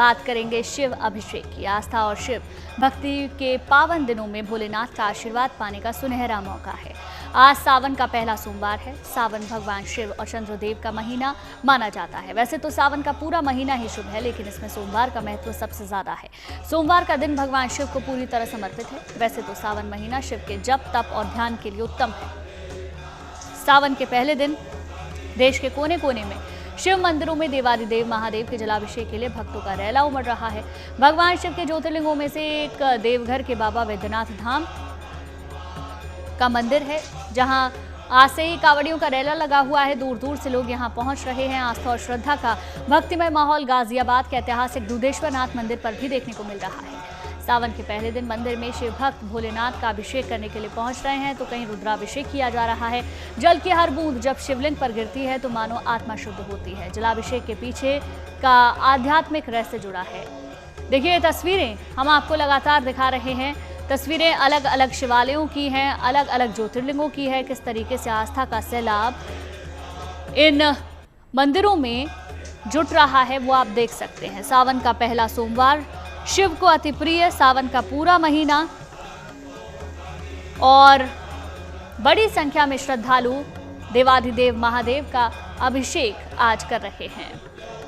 बात करेंगे शिव अभिषेक की। आस्था और शिव भक्ति के पावन दिनों में भोलेनाथ का आशीर्वाद पाने का सुनहरा मौका है। आज सावन का पहला सोमवार है। सावन भगवान शिव और चंद्रदेव का महीना माना जाता है। वैसे तो सावन का पूरा महीना ही शुभ है, लेकिन इसमें सोमवार का महत्व सबसे ज्यादा है। सोमवार का दिन भगवान शिव को पूरी तरह समर्पित है। वैसे तो सावन महीना शिव के जप, तप और ध्यान के लिए उत्तम है। सावन के पहले दिन देश के कोने कोने में शिव मंदिरों में देवाधिदेव महादेव के जलाभिषेक के लिए भक्तों का रैला उमड़ रहा है। भगवान शिव के ज्योतिर्लिंगों में से एक देवघर के बाबा वैद्यनाथ धाम का मंदिर है, जहां आज से ही कांवड़ियों का रैला लगा हुआ है। दूर दूर से लोग यहां पहुंच रहे हैं। आस्था और श्रद्धा का भक्तिमय माहौल गाजियाबाद के ऐतिहासिक दुधेश्वर नाथ मंदिर पर भी देखने को मिल रहा है। सावन के पहले दिन मंदिर में शिव भक्त भोलेनाथ का अभिषेक करने के लिए पहुंच रहे हैं, तो कहीं रुद्राभिषेक किया जा रहा है। जल की हर बूंद जब शिवलिंग पर गिरती है तो मानो आत्मा शुद्ध होती है। जलाभिषेक के पीछे का आध्यात्मिक रहस्य जुड़ा है। देखिए, ये तस्वीरें हम आपको लगातार दिखा रहे हैं। तस्वीरें अलग अलग शिवालयों की हैं, अलग अलग ज्योतिर्लिंगों की है। किस तरीके से आस्था का सैलाब इन मंदिरों में जुट रहा है वो आप देख सकते हैं। सावन का पहला सोमवार, शिव को अति प्रिय सावन का पूरा महीना, और बड़ी संख्या में श्रद्धालु देवाधिदेव महादेव का अभिषेक आज कर रहे हैं।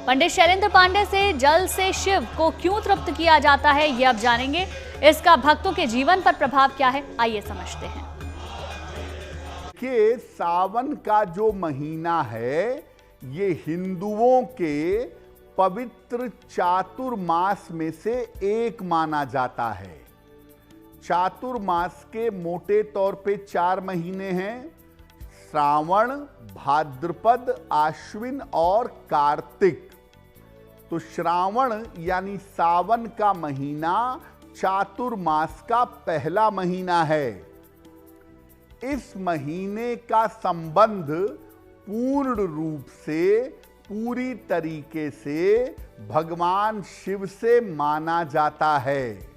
पंडित शैलेंद्र पांडे से जल से शिव को क्यों तृप्त किया जाता है, ये अब जानेंगे। इसका भक्तों के जीवन पर प्रभाव क्या है, आइए समझते हैं। कि सावन का जो महीना है ये हिंदुओं के पवित्र चातुर्मास में से एक माना जाता है। चातुर्मास के मोटे तौर पे 4 महीने हैं: श्रावण, भाद्रपद, आश्विन और कार्तिक। तो श्रावण यानी सावन का महीना चातुर्मास का पहला महीना है। इस महीने का संबंध पूर्ण रूप से, पूरी तरीके से भगवान शिव से माना जाता है।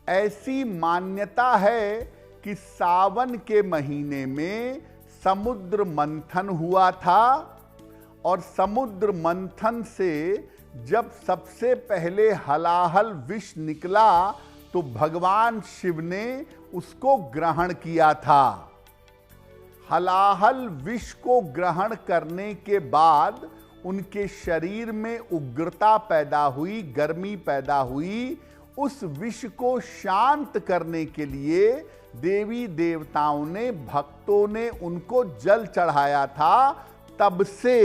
ऐसी मान्यता है कि सावन के महीने में समुद्र मंथन हुआ था, और समुद्र मंथन से जब सबसे पहले हलाहल विष निकला तो भगवान शिव ने उसको ग्रहण किया था। हलाहल विष को ग्रहण करने के बाद उनके शरीर में उग्रता पैदा हुई, गर्मी पैदा हुई। उस विष को शांत करने के लिए देवी देवताओं ने, भक्तों ने उनको जल चढ़ाया था। तब से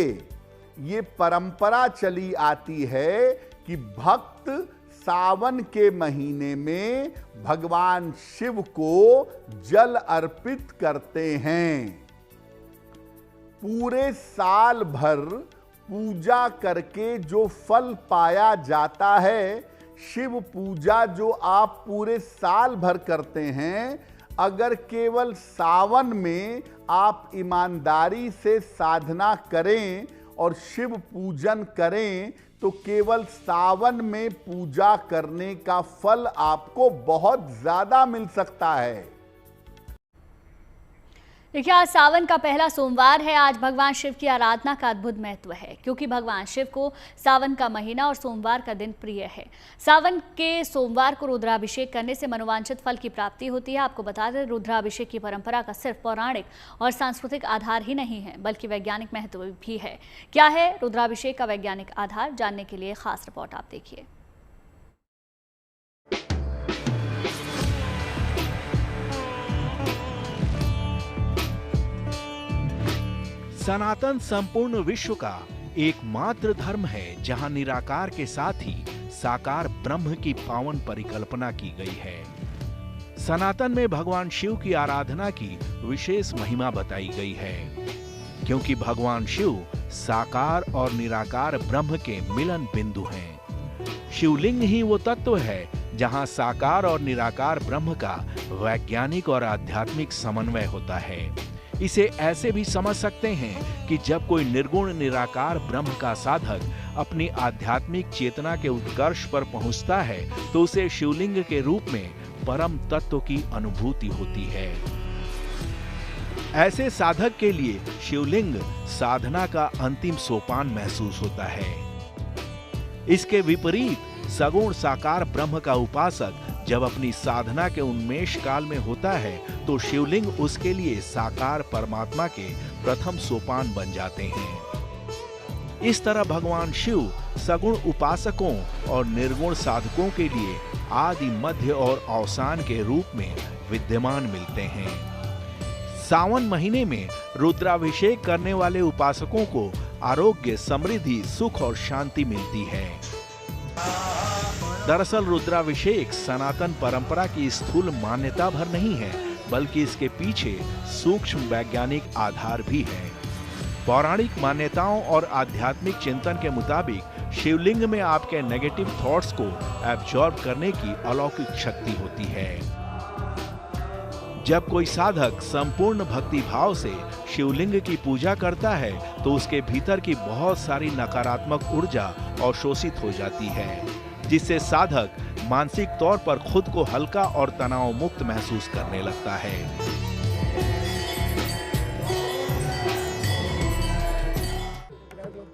ये परंपरा चली आती है कि भक्त सावन के महीने में भगवान शिव को जल अर्पित करते हैं। पूरे साल भर पूजा करके जो फल पाया जाता है, शिव पूजा जो आप पूरे साल भर करते हैं, अगर केवल सावन में आप ईमानदारी से साधना करें और शिव पूजन करें तो केवल सावन में पूजा करने का फल आपको बहुत ज्यादा मिल सकता है। देखिए, आज सावन का पहला सोमवार है। आज भगवान शिव की आराधना का अद्भुत महत्व है, क्योंकि भगवान शिव को सावन का महीना और सोमवार का दिन प्रिय है। सावन के सोमवार को रुद्राभिषेक करने से मनोवांछित फल की प्राप्ति होती है। आपको बता दें, रुद्राभिषेक की परंपरा का सिर्फ पौराणिक और सांस्कृतिक आधार ही नहीं है, बल्कि वैज्ञानिक महत्व भी है। क्या है रुद्राभिषेक का वैज्ञानिक आधार, जानने के लिए खास रिपोर्ट आप देखिए। सनातन संपूर्ण विश्व का एकमात्र धर्म है जहां निराकार के साथ ही साकार ब्रह्म की पावन परिकल्पना की गई है। सनातन में भगवान शिव की आराधना की विशेष महिमा बताई गई है, क्योंकि भगवान शिव साकार और निराकार ब्रह्म के मिलन बिंदु हैं। शिवलिंग ही वो तत्व है जहां साकार और निराकार ब्रह्म का वैज्ञानिक और आध्यात्मिक समन्वय होता है। इसे ऐसे भी समझ सकते हैं कि जब कोई निर्गुण निराकार ब्रह्म का साधक अपनी आध्यात्मिक चेतना के उत्कर्ष पर पहुंचता है तो उसे शिवलिंग के रूप में परम तत्व की अनुभूति होती है। ऐसे साधक के लिए शिवलिंग साधना का अंतिम सोपान महसूस होता है। इसके विपरीत सगुण साकार ब्रह्म का उपासक जब अपनी साधना के उन्मेष काल में होता है तो शिवलिंग उसके लिए साकार परमात्मा के प्रथम सोपान बन जाते हैं। इस तरह भगवान शिव सगुण उपासकों और निर्गुण साधकों के लिए आदि मध्य और अवसान के रूप में विद्यमान मिलते हैं। सावन महीने में रुद्राभिषेक करने वाले उपासकों को आरोग्य, समृद्धि, सुख और शांति मिलती है। दरअसल रुद्राभिषेक सनातन परंपरा की स्थूल मान्यता भर नहीं है, बल्कि इसके पीछे सूक्ष्म वैज्ञानिक आधार भी है। पौराणिक मान्यताओं और आध्यात्मिक चिंतन के मुताबिक शिवलिंग में आपके नेगेटिव थॉट्स को एब्जॉर्ब करने की अलौकिक शक्ति होती है। जब कोई साधक संपूर्ण भक्ति भाव से शिवलिंग की पूजा करता है तो उसके भीतर की बहुत सारी नकारात्मक ऊर्जा अवशोषित हो जाती है, जिससे साधक मानसिक तौर पर खुद को हल्का और तनाव मुक्त महसूस करने लगता है।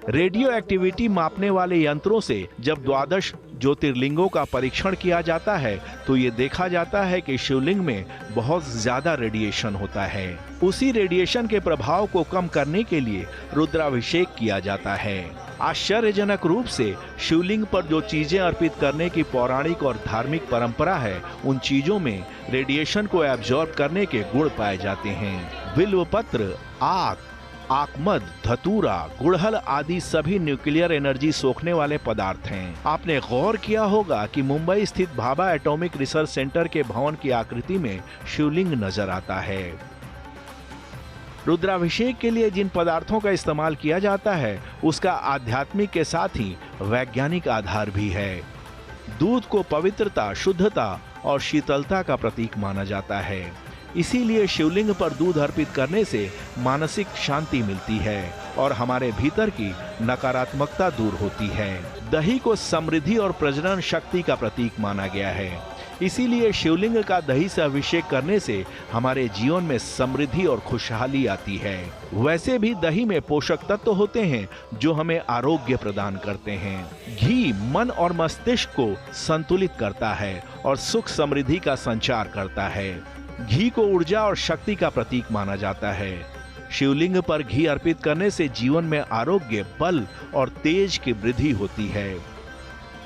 रेडियो एक्टिविटी मापने वाले यंत्रों से जब 12 ज्योतिर्लिंगों का परीक्षण किया जाता है तो ये देखा जाता है कि शिवलिंग में बहुत ज्यादा रेडिएशन होता है। उसी रेडिएशन के प्रभाव को कम करने के लिए रुद्राभिषेक किया जाता है। आश्चर्यजनक रूप से शिवलिंग पर जो चीजें अर्पित करने की पौराणिक और धार्मिक परंपरा है, उन चीजों में रेडिएशन को एब्जॉर्ब करने के गुण पाए जाते हैं। बिल्वपत्र, आक, आकमद, धतूरा, गुड़हल आदि सभी न्यूक्लियर एनर्जी सोखने वाले पदार्थ हैं। आपने गौर किया होगा कि मुंबई स्थित भाभा एटॉमिक रिसर्च सेंटर के भवन की आकृति में शिवलिंग नजर आता है। रुद्राभिषेक के लिए जिन पदार्थों का इस्तेमाल किया जाता है उसका आध्यात्मिक के साथ ही वैज्ञानिक आधार भी है। दूध को पवित्रता, शुद्धता और शीतलता का प्रतीक माना जाता है। इसीलिए शिवलिंग पर दूध अर्पित करने से मानसिक शांति मिलती है और हमारे भीतर की नकारात्मकता दूर होती है। दही को समृद्धि और प्रजनन शक्ति का प्रतीक माना गया है। इसीलिए शिवलिंग का दही से अभिषेक करने से हमारे जीवन में समृद्धि और खुशहाली आती है। वैसे भी दही में पोषक तत्व होते हैं जो हमें आरोग्य प्रदान करते हैं। घी मन और मस्तिष्क को संतुलित करता है और सुख समृद्धि का संचार करता है। घी को ऊर्जा और शक्ति का प्रतीक माना जाता है। शिवलिंग पर घी अर्पित करने से जीवन में आरोग्य, बल और तेज की वृद्धि होती है।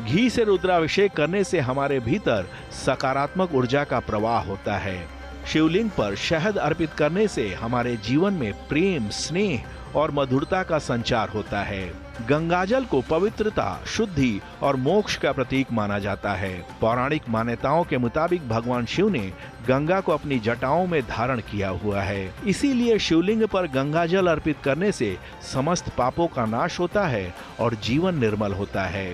घी से रुद्राभिषेक करने से हमारे भीतर सकारात्मक ऊर्जा का प्रवाह होता है। शिवलिंग पर शहद अर्पित करने से हमारे जीवन में प्रेम, स्नेह और मधुरता का संचार होता है। गंगाजल को पवित्रता, शुद्धि और मोक्ष का प्रतीक माना जाता है। पौराणिक मान्यताओं के मुताबिक भगवान शिव ने गंगा को अपनी जटाओं में धारण किया हुआ है। इसीलिए शिवलिंग पर गंगाजल अर्पित करने से समस्त पापों का नाश होता है और जीवन निर्मल होता है।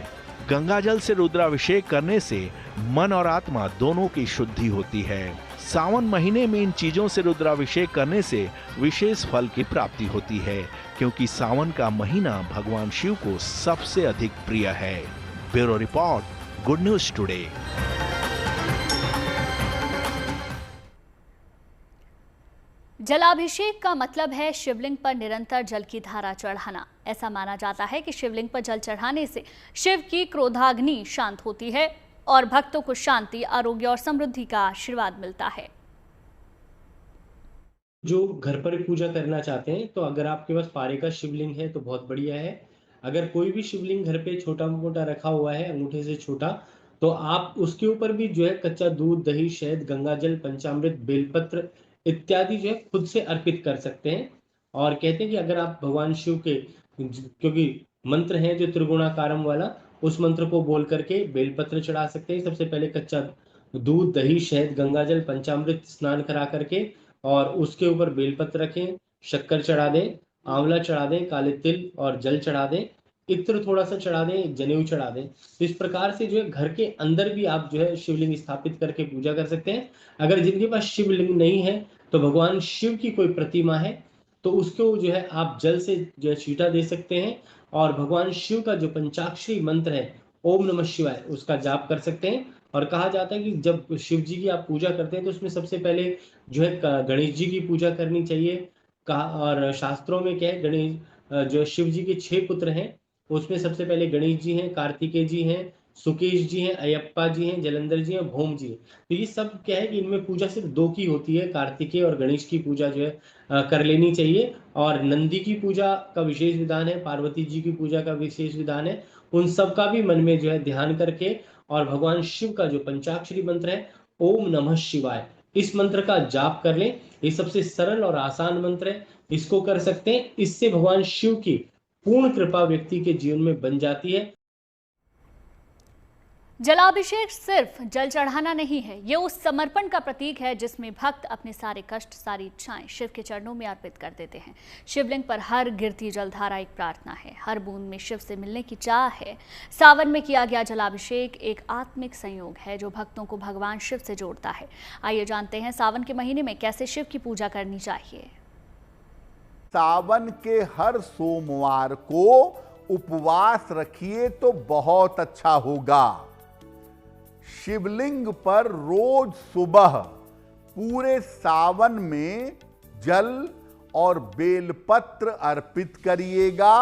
गंगाजल से रुद्राभिषेक करने से मन और आत्मा दोनों की शुद्धि होती है। सावन महीने में इन चीजों से रुद्राभिषेक करने से विशेष फल की प्राप्ति होती है, क्योंकि सावन का महीना भगवान शिव को सबसे अधिक प्रिय है। Bureau report, good news today. जलाभिषेक का मतलब है शिवलिंग पर निरंतर जल की धारा चढ़ाना। ऐसा माना जाता है कि शिवलिंग पर जल चढ़ाने से शिव की क्रोधाग्नि शांत होती है और भक्तों को शांति, आरोग्य और समृद्धि का आशीर्वाद मिलता है। जो घर पर पूजा करना चाहते हैं तो अगर आपके पास पारे का शिवलिंग है तो बहुत बढ़िया है। अगर कोई भी शिवलिंग घर पे छोटा मोटा रखा हुआ है, अंगूठे से छोटा, तो आप उसके ऊपर भी जो है कच्चा दूध, दही, शहद, गंगाजल, पंचामृत, बेलपत्र इत्यादि जो है खुद से अर्पित कर सकते हैं। और कहते हैं कि अगर आप भगवान शिव के, क्योंकि मंत्र है जो त्रिगुणाकारम वाला, उस मंत्र को बोल करके बेलपत्र चढ़ा सकते हैं। सबसे पहले कच्चा दूध, दही, शहद, गंगाजल, पंचामृत स्नान करा करके और उसके ऊपर बेलपत्र रखें, शक्कर चढ़ा दें, आंवला चढ़ा दें, काले तिल और जल चढ़ा दें, इत्र थोड़ा सा चढ़ा दें, जनेऊ चढ़ा दें। तो इस प्रकार से जो है घर के अंदर भी आप जो है शिवलिंग स्थापित करके पूजा कर सकते हैं। अगर जिनके पास शिवलिंग नहीं है तो भगवान शिव की कोई प्रतिमा है तो उसको जो है आप जल से जो है छींटा दे सकते हैं और भगवान शिव का जो पंचाक्षरी मंत्र है ओम नमः शिवाय, उसका जाप कर सकते हैं। और कहा जाता है कि जब शिव जी की आप पूजा करते हैं तो उसमें सबसे पहले जो है गणेश जी की पूजा करनी चाहिए। और शास्त्रों में क्या है, गणेश जो शिव जी के 6 पुत्र हैं उसमें सबसे पहले गणेश जी हैं, कार्तिकेय जी हैं, सुकेश जी हैं, अयप्पा जी हैं, जलंधर जी हैं, भौम जी हैं। तो ये सब क्या है कि इनमें पूजा सिर्फ 2 की होती है, कार्तिकेय और गणेश की पूजा जो है कर लेनी चाहिए। और नंदी की पूजा का विशेष विधान है, पार्वती जी की पूजा का विशेष विधान है। उन सब का भी मन में जो है ध्यान करके, और भगवान शिव का जो पंचाक्षरी मंत्र है ओम नमः शिवाय, इस मंत्र का जाप कर लें। ये सबसे सरल और आसान मंत्र है, इसको कर सकते हैं। इससे भगवान शिव की पूर्ण कृपा व्यक्ति के जीवन में बन जाती है। जलाभिषेक सिर्फ जल चढ़ाना नहीं है, ये उस समर्पण का प्रतीक है जिसमें भक्त अपने सारे कष्ट, सारी इच्छाएं शिव के चरणों में अर्पित कर देते हैं। शिवलिंग पर हर गिरती जलधारा एक प्रार्थना है, हर बूंद में शिव से मिलने की चाह है। सावन में किया गया जलाभिषेक एक आत्मिक संयोग है जो भक्तों को भगवान शिव से जोड़ता है। आइए जानते हैं सावन के महीने में कैसे शिव की पूजा करनी चाहिए। सावन के हर सोमवार को उपवास रखिए तो बहुत अच्छा होगा। शिवलिंग पर रोज सुबह पूरे सावन में जल और बेलपत्र अर्पित करिएगा।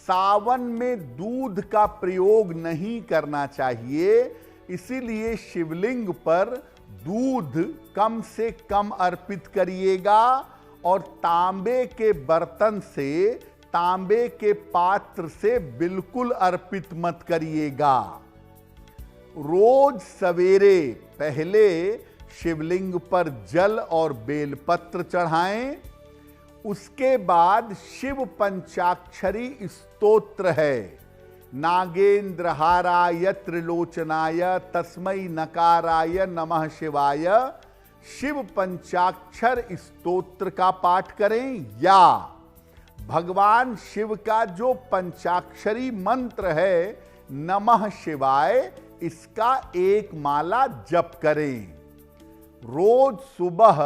सावन में दूध का प्रयोग नहीं करना चाहिए, इसीलिए शिवलिंग पर दूध कम से कम अर्पित करिएगा और तांबे के बर्तन से, तांबे के पात्र से बिल्कुल अर्पित मत करिएगा। रोज सवेरे पहले शिवलिंग पर जल और बेलपत्र चढ़ाएं। उसके बाद शिव पंचाक्षरी स्तोत्र है, नागेंद्रहाराय त्रिलोचनाय तस्मै नकाराय नमः शिवाय, शिव पंचाक्षर स्तोत्र का पाठ करें या भगवान शिव का जो पंचाक्षरी मंत्र है नमः शिवाय, इसका एक माला जप करें। रोज सुबह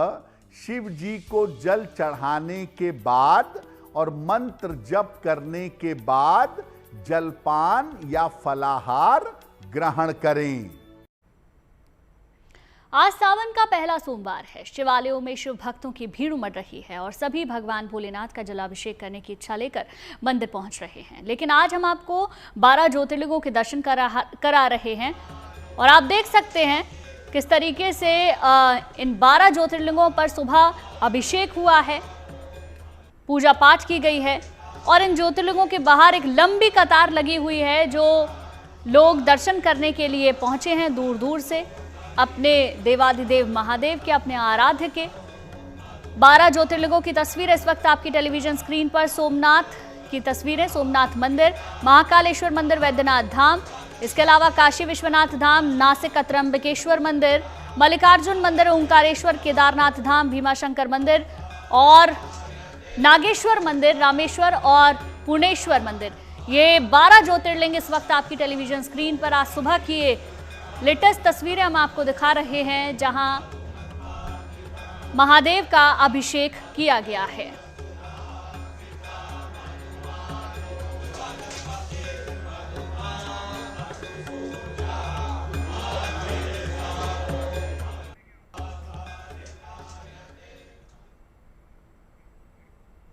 शिव जी को जल चढ़ाने के बाद और मंत्र जप करने के बाद जलपान या फलाहार ग्रहण करें। आज सावन का पहला सोमवार है। शिवालयों में शिव भक्तों की भीड़ उमड़ रही है और सभी भगवान भोलेनाथ का जलाभिषेक करने की इच्छा लेकर मंदिर पहुंच रहे हैं। लेकिन आज हम आपको 12 ज्योतिर्लिंगों के दर्शन करा रहे हैं और आप देख सकते हैं किस तरीके से इन 12 ज्योतिर्लिंगों पर सुबह अभिषेक हुआ है, पूजा पाठ की गई है और इन ज्योतिर्लिंगों के बाहर एक लंबी कतार लगी हुई है जो लोग दर्शन करने के लिए पहुंचे हैं दूर दूर से, अपने देवाधिदेव महादेव के, अपने आराध्य के। 12 ज्योतिर्लिंगों की तस्वीर इस वक्त आपकी टेलीविजन स्क्रीन पर। सोमनाथ की तस्वीरें, सोमनाथ मंदिर, महाकालेश्वर मंदिर, वैद्यनाथ धाम, इसके अलावा काशी विश्वनाथ धाम, नासिक त्र्यंबकेश्वर मंदिर, मल्लिकार्जुन मंदिर, ओंकारेश्वर, केदारनाथ धाम, भीमाशंकर मंदिर और नागेश्वर मंदिर, रामेश्वर और पूर्णेश्वर मंदिर। ये 12 ज्योतिर्लिंग इस वक्त आपकी टेलीविजन स्क्रीन पर आज सुबह की लेटेस्ट तस्वीरें हम आपको दिखा रहे हैं जहां महादेव का अभिषेक किया गया है।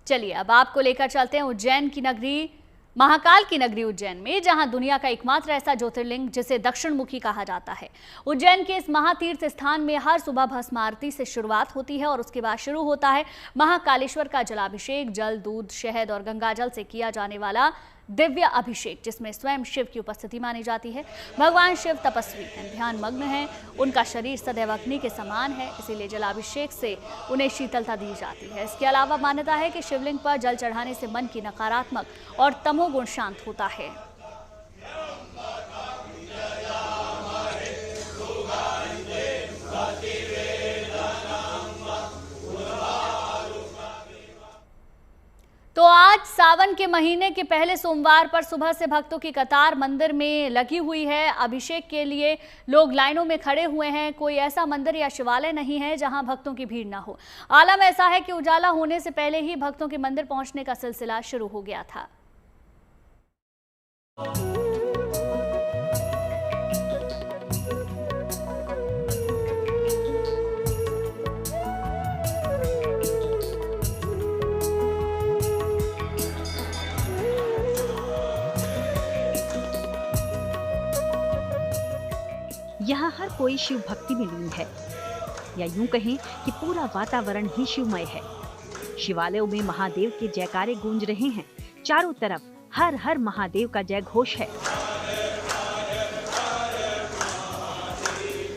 चलिए अब आपको लेकर चलते हैं उज्जैन की नगरी, महाकाल की नगरी उज्जैन में, जहां दुनिया का एकमात्र ऐसा ज्योतिर्लिंग जिसे दक्षिण मुखी कहा जाता है। उज्जैन के इस महातीर्थ स्थान में हर सुबह भस्म आरती से शुरुआत होती है और उसके बाद शुरू होता है महाकालेश्वर का जलाभिषेक। जल, दूध, शहद और गंगाजल से किया जाने वाला दिव्य अभिषेक, जिसमें स्वयं शिव की उपस्थिति मानी जाती है। भगवान शिव तपस्वी हैं, ध्यान मग्न हैं, उनका शरीर सदैव अग्नि के समान है, इसीलिए जलाभिषेक से उन्हें शीतलता दी जाती है। इसके अलावा मान्यता है कि शिवलिंग पर जल चढ़ाने से मन की नकारात्मक और तमोगुण शांत होता है। तो आज सावन के महीने के पहले सोमवार पर सुबह से भक्तों की कतार मंदिर में लगी हुई है। अभिषेक के लिए लोग लाइनों में खड़े हुए हैं। कोई ऐसा मंदिर या शिवालय नहीं है जहां भक्तों की भीड़ ना हो। आलम ऐसा है कि उजाला होने से पहले ही भक्तों के मंदिर पहुंचने का सिलसिला शुरू हो गया था। यहाँ हर कोई शिव भक्ति में लीन है, या यूं कहें कि पूरा वातावरण ही शिवमय है। शिवालयों में महादेव के जयकारे गूंज रहे हैं। चारों तरफ हर हर महादेव का जय घोष है।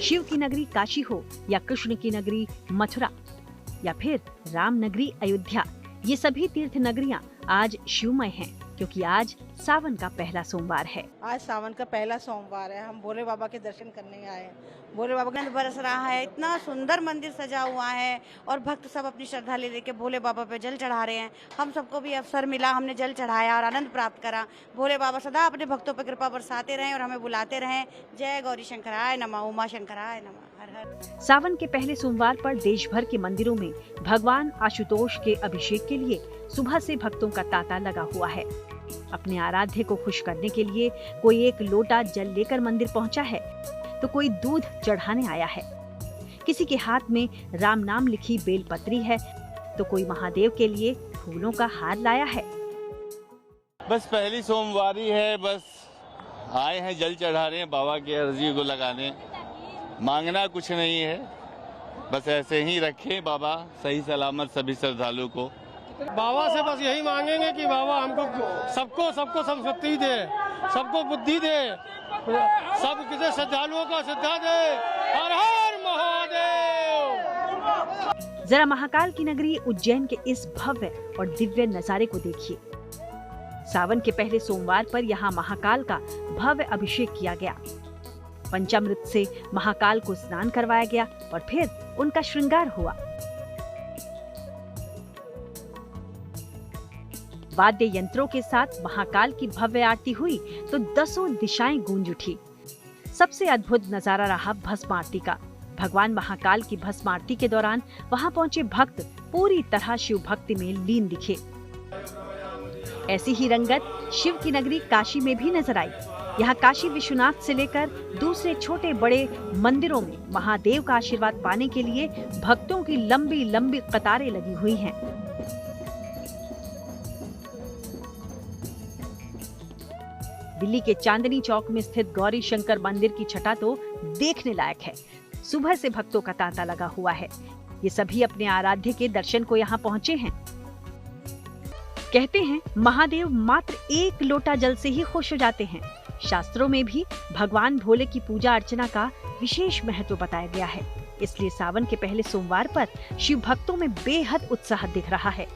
शिव की नगरी काशी हो या कृष्ण की नगरी मथुरा या फिर राम नगरी अयोध्या, ये सभी तीर्थ नगरियां आज शिवमय हैं, क्योंकि आज सावन का पहला सोमवार है। आज सावन का पहला सोमवार है। हम भोले बाबा के दर्शन करने आए हैं। भोले बाबा का बरस रहा है, इतना सुंदर मंदिर सजा हुआ है और भक्त सब अपनी श्रद्धा ले लेके भोले बाबा पे जल चढ़ा रहे हैं। हम सबको भी अवसर मिला, हमने जल चढ़ाया और आनंद प्राप्त करा। भोले बाबा सदा अपने भक्तों पर कृपा बरसाते रहें और हमें बुलाते रहें। जय गौरी शंकराय नमः, उमा शंकराय नमः, हर हर। सावन के पहले सोमवार पर देश भर के मंदिरों में भगवान आशुतोष के अभिषेक के लिए सुबह से भक्तों का तांता लगा हुआ है। अपने आराध्य को खुश करने के लिए कोई एक लोटा जल लेकर मंदिर पहुंचा है, तो कोई दूध चढ़ाने आया है। किसी के हाथ में राम नाम लिखी बेलपत्री है, तो कोई महादेव के लिए फूलों का हार लाया है। बस पहली सोमवारी है, बस आए हैं, जल चढ़ा रहे हैं बाबा की अर्जी को लगाने। मांगना कुछ नहीं है, बस ऐसे ही रखें बाबा सही सलामत सभी श्रद्धालुओं को। बाबा से बस यही मांगेंगे कि बाबा हमको सबको सब शक्ति दे, सबको बुद्धि दे, सब किसी श्रद्धालुओं को श्रद्धा दे। हर हर महादेव। जरा महाकाल की नगरी उज्जैन के इस भव्य और दिव्य नजारे को देखिए। सावन के पहले सोमवार पर यहाँ महाकाल का भव्य अभिषेक किया गया। पंचामृत से महाकाल को स्नान करवाया गया और फिर उनका श्रृंगार हुआ। वाद्य यंत्रों के साथ महाकाल की भव्य आरती हुई तो दसों दिशाएं गूंज उठी। सबसे अद्भुत नजारा रहा भस्म आरती का। भगवान महाकाल की भस्म आरती के दौरान वहां पहुंचे भक्त पूरी तरह शिव भक्ति में लीन दिखे। ऐसी ही रंगत शिव की नगरी काशी में भी नजर आई। यहाँ काशी विश्वनाथ से लेकर दूसरे छोटे बड़े मंदिरों में महादेव का आशीर्वाद पाने के लिए भक्तों की लंबी लंबी कतारें लगी हुई हैं। दिल्ली के चांदनी चौक में स्थित गौरी शंकर मंदिर की छटा तो देखने लायक है। सुबह से भक्तों का तांता लगा हुआ है। ये सभी अपने आराध्य के दर्शन को यहाँ पहुँचे हैं। कहते हैं महादेव मात्र एक लोटा जल से ही खुश हो जाते हैं। शास्त्रों में भी भगवान भोले की पूजा अर्चना का विशेष महत्व बताया गया है। इसलिए सावन के पहले सोमवार पर शिव भक्तों में बेहद उत्साह दिख रहा है।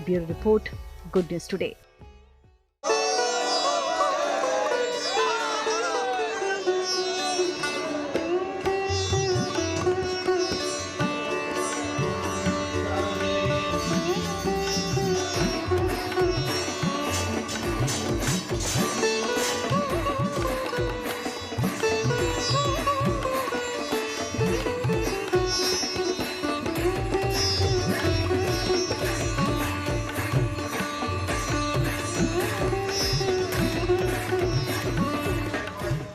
Bureau report, good news today.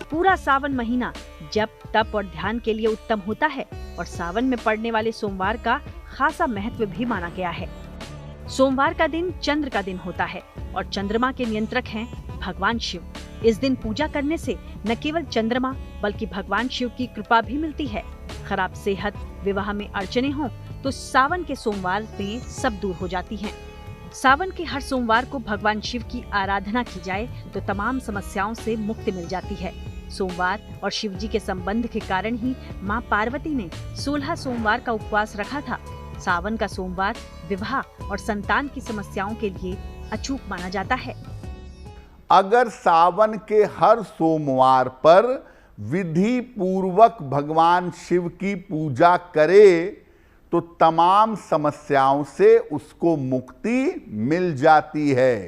पूरा सावन महीना जप तप और ध्यान के लिए उत्तम होता है और सावन में पड़ने वाले सोमवार का खासा महत्व भी माना गया है। सोमवार का दिन चंद्र का दिन होता है और चंद्रमा के नियंत्रक हैं भगवान शिव। इस दिन पूजा करने से न केवल चंद्रमा बल्कि भगवान शिव की कृपा भी मिलती है। खराब सेहत, विवाह में अड़चने हों तो सावन के सोमवार में सब दूर हो जाती हैं। सावन के हर सोमवार को भगवान शिव की आराधना की जाए तो तमाम समस्याओं से मुक्ति मिल जाती है। सोमवार और शिव जी के संबंध के कारण ही मां पार्वती ने 16 सोमवार का उपवास रखा था। सावन का सोमवार विवाह और संतान की समस्याओं के लिए अचूक माना जाता है। अगर सावन के हर सोमवार पर विधि पूर्वक भगवान शिव की पूजा करे तो तमाम समस्याओं से उसको मुक्ति मिल जाती है।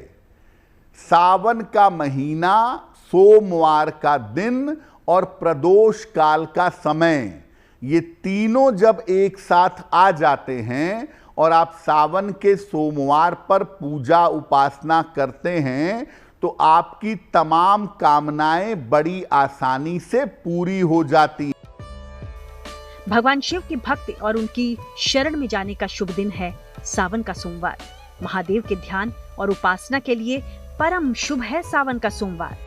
सावन का महीना, सोमवार का दिन और प्रदोष काल का समय, ये तीनों जब एक साथ आ जाते हैं और आप सावन के सोमवार पर पूजा उपासना करते हैं तो आपकी तमाम कामनाएं बड़ी आसानी से पूरी हो जाती। भगवान शिव की भक्ति और उनकी शरण में जाने का शुभ दिन है सावन का सोमवार। महादेव के ध्यान और उपासना के लिए परम शुभ है सावन का सोमवार।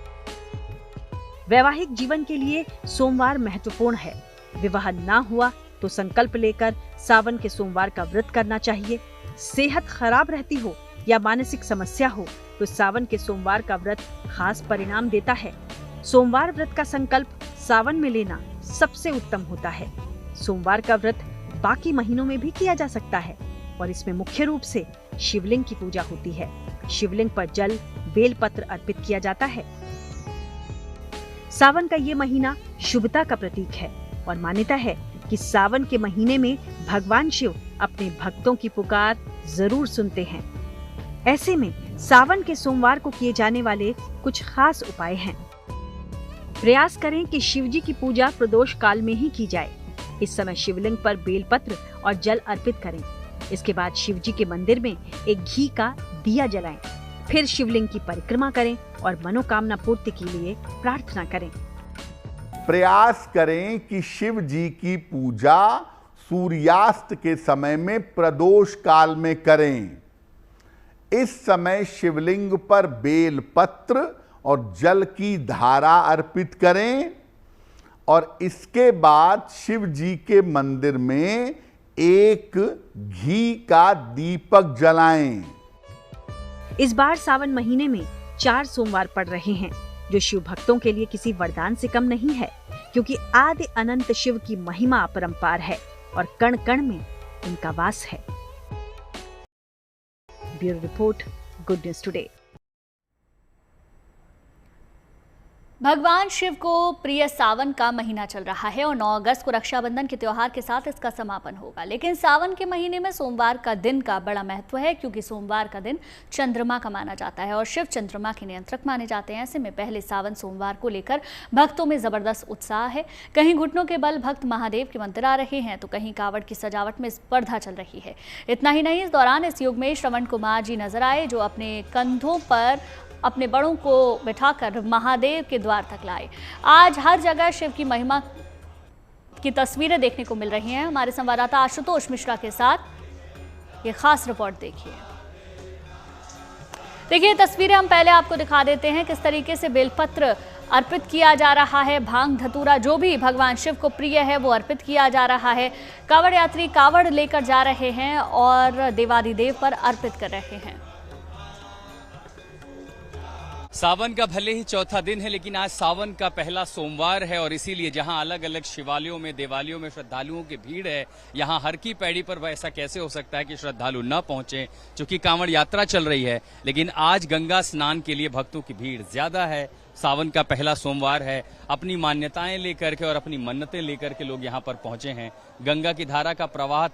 वैवाहिक जीवन के लिए सोमवार महत्वपूर्ण है। विवाह ना हुआ तो संकल्प लेकर सावन के सोमवार का व्रत करना चाहिए। सेहत खराब रहती हो या मानसिक समस्या हो तो सावन के सोमवार का व्रत खास परिणाम देता है। सोमवार व्रत का संकल्प सावन में लेना सबसे उत्तम होता है। सोमवार का व्रत बाकी महीनों में भी किया जा सकता है और इसमें मुख्य रूप से शिवलिंग की पूजा होती है। शिवलिंग पर जल, बेलपत्र अर्पित किया जाता है। सावन का ये महीना शुभता का प्रतीक है और मान्यता है कि सावन के महीने में भगवान शिव अपने भक्तों की पुकार जरूर सुनते हैं। ऐसे में सावन के सोमवार को किए जाने वाले कुछ खास उपाय हैं। प्रयास करें कि शिव जी की पूजा प्रदोष काल में ही की जाए। इस समय शिवलिंग पर बेलपत्र और जल अर्पित करें। इसके बाद शिव जी के मंदिर में एक घी का दिया जलाएं। फिर शिवलिंग की परिक्रमा करें और मनोकामना पूर्ति के लिए प्रार्थना करें। प्रयास करें कि शिव जी की पूजा सूर्यास्त के समय में प्रदोष काल में करें। इस समय शिवलिंग पर बेल पत्र और जल की धारा अर्पित करें और इसके बाद शिव जी के मंदिर में एक घी का दीपक जलाएं। इस बार सावन महीने में 4 सोमवार पड़ रहे हैं, जो शिव भक्तों के लिए किसी वरदान से कम नहीं है, क्योंकि आदि अनंत शिव की महिमा अपरंपार है और कण कण में उनका वास है। Bureau report, good news today. भगवान शिव को प्रिय सावन का महीना चल रहा है और 9 अगस्त को रक्षाबंधन के त्योहार के साथ इसका समापन होगा। लेकिन सावन के महीने में सोमवार का दिन का बड़ा महत्व है, क्योंकि सोमवार का दिन चंद्रमा का माना जाता है और शिव चंद्रमा के नियंत्रक माने जाते हैं। ऐसे में पहले सावन सोमवार को लेकर भक्तों में जबरदस्त उत्साह है। कहीं घुटनों के बल भक्त महादेव के मंदिर आ रहे हैं तो कहीं कावड़ की सजावट में स्पर्धा चल रही है। इतना ही नहीं, इस दौरान इस युग में श्रवण कुमार जी नजर आए, जो अपने कंधों पर अपने बड़ों को बिठाकर महादेव के द्वार तक लाए। आज हर जगह शिव की महिमा की तस्वीरें देखने को मिल रही हैं। हमारे संवाददाता आशुतोष मिश्रा के साथ ये खास रिपोर्ट देखिए तस्वीरें हम पहले आपको दिखा देते हैं किस तरीके से बेलपत्र अर्पित किया जा रहा है। भांग धतूरा जो भी भगवान शिव को प्रिय है वो अर्पित किया जा रहा है। कावड़ यात्री कावड़ लेकर जा रहे हैं और देवादिदेव पर अर्पित कर रहे हैं। सावन का भले ही चौथा दिन है, लेकिन आज सावन का पहला सोमवार है और इसीलिए जहां अलग अलग शिवालयों में, देवालयों में श्रद्धालुओं की भीड़ है, यहां हर की पैड़ी पर ऐसा कैसे हो सकता है कि श्रद्धालु न पहुंचे, क्योंकि कांवड़ यात्रा चल रही है। लेकिन आज गंगा स्नान के लिए भक्तों की भीड़ ज्यादा है। सावन का पहला सोमवार है। अपनी मान्यताएं लेकर के और अपनी मन्नतें लेकर के लोग यहां पर पहुंचे हैं। गंगा की धारा का प्रवाह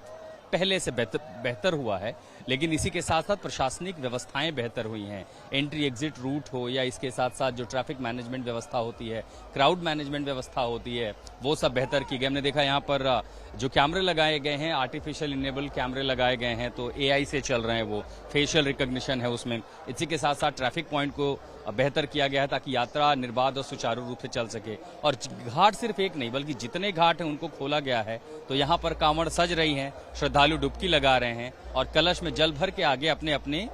पहले से बेहतर हुआ है, लेकिन इसी के साथ साथ प्रशासनिक व्यवस्थाएं बेहतर हुई हैं। एंट्री एग्जिट रूट हो या इसके साथ साथ जो ट्रैफिक मैनेजमेंट व्यवस्था होती है, क्राउड मैनेजमेंट व्यवस्था होती है, वो सब बेहतर की गई। हमने देखा यहाँ पर जो कैमरे लगाए गए हैं, आर्टिफिशियल इनेबल कैमरे लगाए गए हैं, तो AI से चल रहे हैं, वो फेशियल रिकॉग्निशन है उसमें। इसी के साथ साथ ट्रैफिक पॉइंट को बेहतर किया गया है ताकि यात्रा निर्बाध और सुचारू रूप से चल सके। और घाट सिर्फ एक नहीं बल्कि जितने घाट हैं उनको खोला गया है। तो यहाँ पर कांवड़ सज रही हैं, श्रद्धालु डुबकी लगा रहे हैं और कलश में जल भर के आगे अपने अपने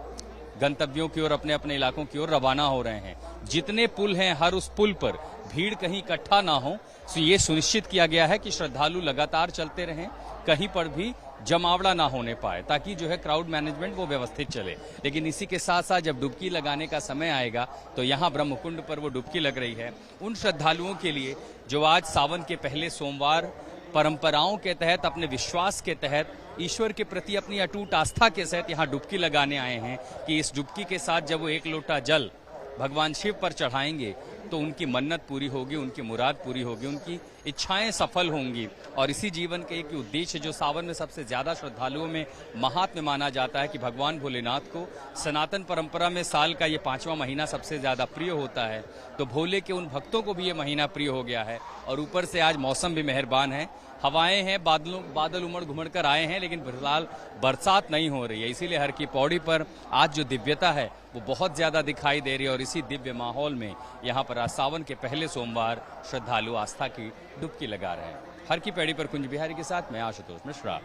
गंतव्यों की ओर, अपने अपने इलाकों की ओर रवाना हो रहे हैं। जितने पुल हैं, हर उस पुल पर भीड़ कहीं इकट्ठा ना हो, तो ये सुनिश्चित किया गया है कि श्रद्धालु लगातार चलते रहें, कहीं पर भी जमावड़ा ना होने पाए, ताकि जो है क्राउड मैनेजमेंट वो व्यवस्थित चले। लेकिन इसी के साथ साथ जब डुबकी लगाने का समय आएगा तो यहाँ ब्रह्मकुंड पर वो डुबकी लग रही है। उन श्रद्धालुओं के लिए जो आज सावन के पहले सोमवार परंपराओं के तहत, अपने विश्वास के तहत, ईश्वर के प्रति अपनी अटूट आस्था के साथ यहाँ डुबकी लगाने आए हैं, कि इस डुबकी के साथ जब वो एक लोटा जल भगवान शिव पर चढ़ाएंगे तो उनकी मन्नत पूरी होगी, उनकी मुराद पूरी होगी, उनकी इच्छाएं सफल होंगी। और इसी जीवन के एक उद्देश्य जो सावन में सबसे ज्यादा श्रद्धालुओं में महात्म्य माना जाता है कि भगवान भोलेनाथ को सनातन परंपरा में साल का ये 5वां महीना सबसे ज्यादा प्रिय होता है। तो भोले के उन भक्तों को भी ये महीना प्रिय हो गया है। और ऊपर से आज मौसम भी मेहरबान है, हवाएं हैं, बादल उमड़ घुमड़ कर आए हैं, लेकिन फिलहाल बरसात नहीं हो रही है। इसीलिए हर की पौड़ी पर आज जो दिव्यता है वो बहुत ज्यादा दिखाई दे रही है। और इसी दिव्य माहौल में यहाँ पर आज सावन के पहले सोमवार श्रद्धालु आस्था की डुबकी लगा रहे हैं। हर की पैड़ी पर कुंज बिहारी के साथ मैं आशुतोष मिश्रा।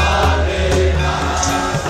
Hare